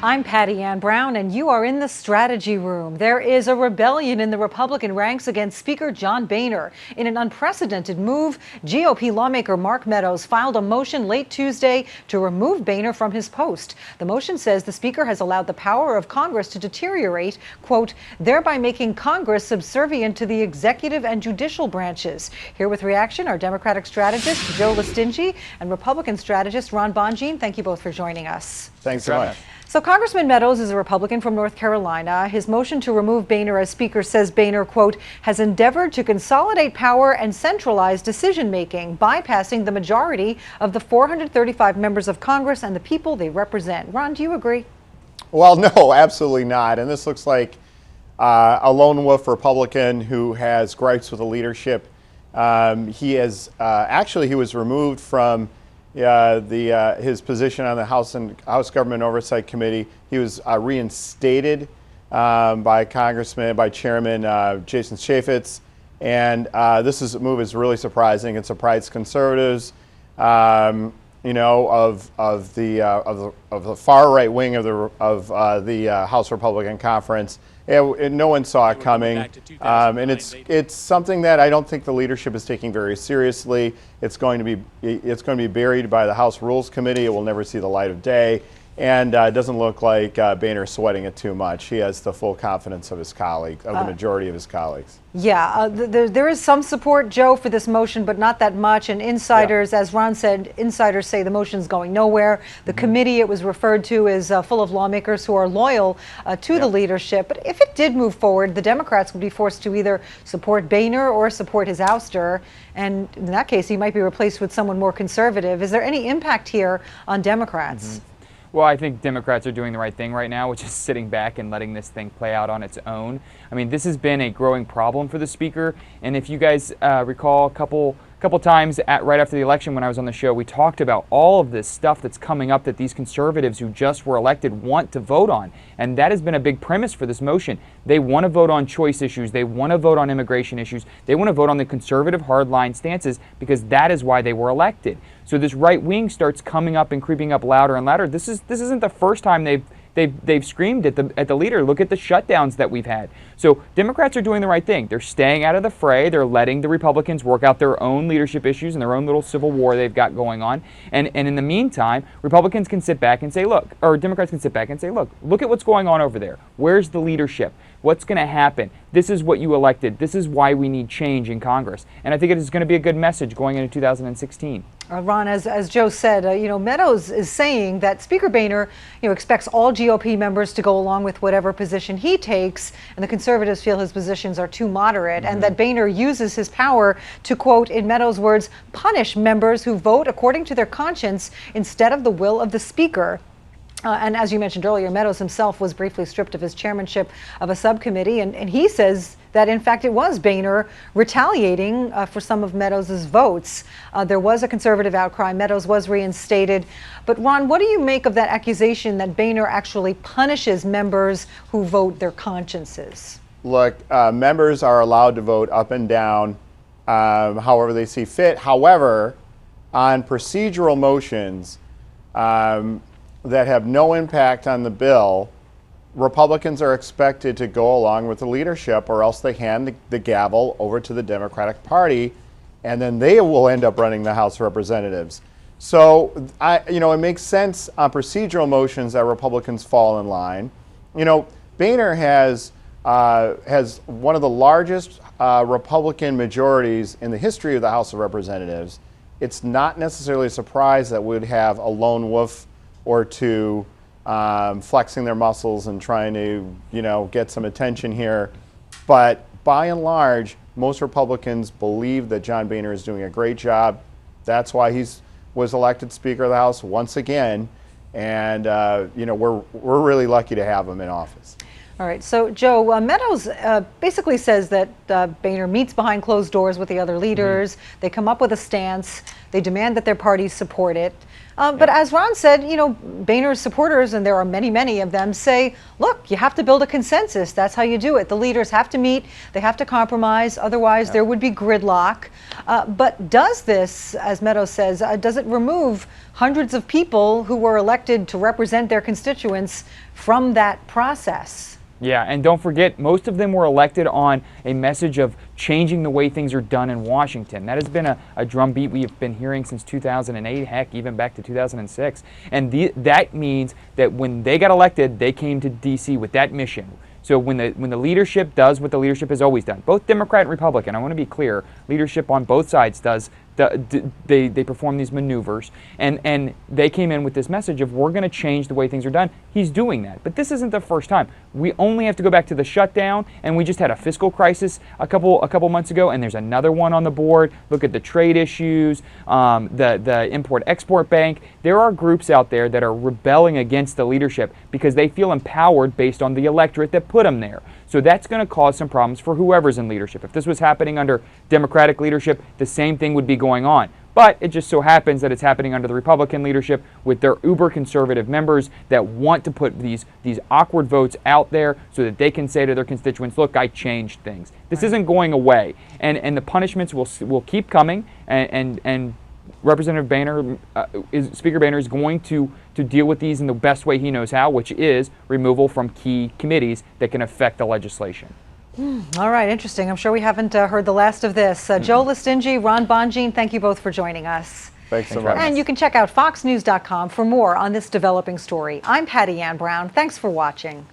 I'm Patty Ann Brown, and you are in the strategy room. There is a rebellion in the Republican ranks against Speaker John Boehner. In an unprecedented move, GOP lawmaker Mark Meadows filed a motion late Tuesday to remove Boehner from his post. The motion says the Speaker has allowed the power of Congress to deteriorate, quote, thereby making Congress subservient to the executive and judicial branches. Here with reaction are Democratic strategist Joe Lestingi and Republican strategist Ron Bonjean. Thank you both for joining us. Thanks so much. So Congressman Meadows is a Republican from North Carolina. His motion to remove Boehner as Speaker says Boehner, quote, has endeavored to consolidate power and centralize decision-making, bypassing the majority of the 435 members of Congress and the people they represent. Ron, do you agree? Well, no, absolutely not. And this looks like a lone wolf Republican who has gripes with the leadership. He was removed from his position on the House Government Oversight Committee. He was reinstated by Chairman Jason Chaffetz, and this move is really surprising. It surprised conservatives, of the far right wing of the House Republican Conference. No one saw it coming, and it's something that I don't think the leadership is taking very seriously. It's going to be buried by the House Rules Committee. It will never see the light of day, and it doesn't look like Boehner's sweating it too much. He has the full confidence of his colleagues, of the majority of his colleagues. Yeah, there is some support, Joe, for this motion, but not that much. And insiders, as Ron said, insiders say the motion's going nowhere. The committee it was referred to is full of lawmakers who are loyal to the leadership. But if it did move forward, the Democrats would be forced to either support Boehner or support his ouster. And in that case, he might be replaced with someone more conservative. Is there any impact here on Democrats? Well, I think Democrats are doing the right thing right now, which is sitting back and letting this thing play out on its own. I mean, this has been a growing problem for the Speaker, and if you guys recall a couple times right after the election when I was on the show, we talked about all of this stuff that's coming up that these conservatives who just were elected want to vote on, and that has been a big premise for this motion. They want to vote on choice issues, they want to vote on immigration issues, they want to vote on the conservative hardline stances because that is why they were elected. So this right wing starts coming up and creeping up louder and louder. This isn't the first time they've screamed at the leader. Look at the shutdowns that we've had. So Democrats are doing the right thing. They're staying out of the fray. They're letting the Republicans work out their own leadership issues and their own little civil war they've got going on. And in the meantime, Republicans can sit back and say, look, or Democrats can sit back and say, look at what's going on over there. Where's the leadership? What's going to happen? This is what you elected. This is why we need change in Congress. And I think it is going to be a good message going into 2016. Ron, as Joe said, Meadows is saying that Speaker Boehner, expects all GOP members to go along with whatever position he takes, and the conservatives feel his positions are too moderate, and that Boehner uses his power to, quote, in Meadows' words, punish members who vote according to their conscience instead of the will of the Speaker. And as you mentioned earlier, Meadows himself was briefly stripped of his chairmanship of a subcommittee, and he says that, in fact, it was Boehner retaliating for some of Meadows' votes. There was a conservative outcry. Meadows was reinstated. But, Ron, what do you make of that accusation that Boehner actually punishes members who vote their consciences? Look, members are allowed to vote up and down however they see fit. However, on procedural motions, that have no impact on the bill, Republicans are expected to go along with the leadership, or else they hand the gavel over to the Democratic Party, and then they will end up running the House of Representatives. So, it makes sense on procedural motions that Republicans fall in line. Boehner has one of the largest Republican majorities in the history of the House of Representatives. It's not necessarily a surprise that we'd have a lone wolf or two flexing their muscles and trying to, get some attention here. But by and large, most Republicans believe that John Boehner is doing a great job. That's why he was elected Speaker of the House once again. And, we're really lucky to have him in office. All right. So, Joe, Meadows basically says that Boehner meets behind closed doors with the other leaders. They come up with a stance. They demand that their parties support it. But as Ron said, you know, Boehner's supporters, and there are many, many of them, say, look, you have to build a consensus. That's how you do it. The leaders have to meet, they have to compromise, otherwise there would be gridlock. But does this, as Meadows says, does it remove hundreds of people who were elected to represent their constituents from that process? Yeah, and don't forget, most of them were elected on a message of changing the way things are done in Washington. That has been a drumbeat we've been hearing since 2008, heck, even back to 2006. And that means that when they got elected, they came to D.C. with that mission. So when the leadership does what the leadership has always done, both Democrat and Republican, I want to be clear, leadership on both sides they perform these maneuvers, and they came in with this message of we're going to change the way things are done. He's doing that, but this isn't the first time. We only have to go back to the shutdown, and we just had a fiscal crisis a couple months ago, and there's another one on the board. Look at the trade issues, the Import-Export Bank. There are groups out there that are rebelling against the leadership because they feel empowered based on the electorate that put them there. So that's going to cause some problems for whoever's in leadership. If this was happening under Democratic leadership, the same thing would be going on. But it just so happens that it's happening under the Republican leadership with their uber conservative members that want to put these awkward votes out there so that they can say to their constituents, look, I changed things. This isn't going away. And the punishments will keep coming, and Representative Boehner, Speaker Boehner is going to deal with these in the best way he knows how, which is removal from key committees that can affect the legislation. All right, interesting. I'm sure we haven't heard the last of this. Joe Lestingi, Ron Bonjean, thank you both for joining us. Thanks so much. And you can check out foxnews.com for more on this developing story. I'm Patty Ann Brown. Thanks for watching.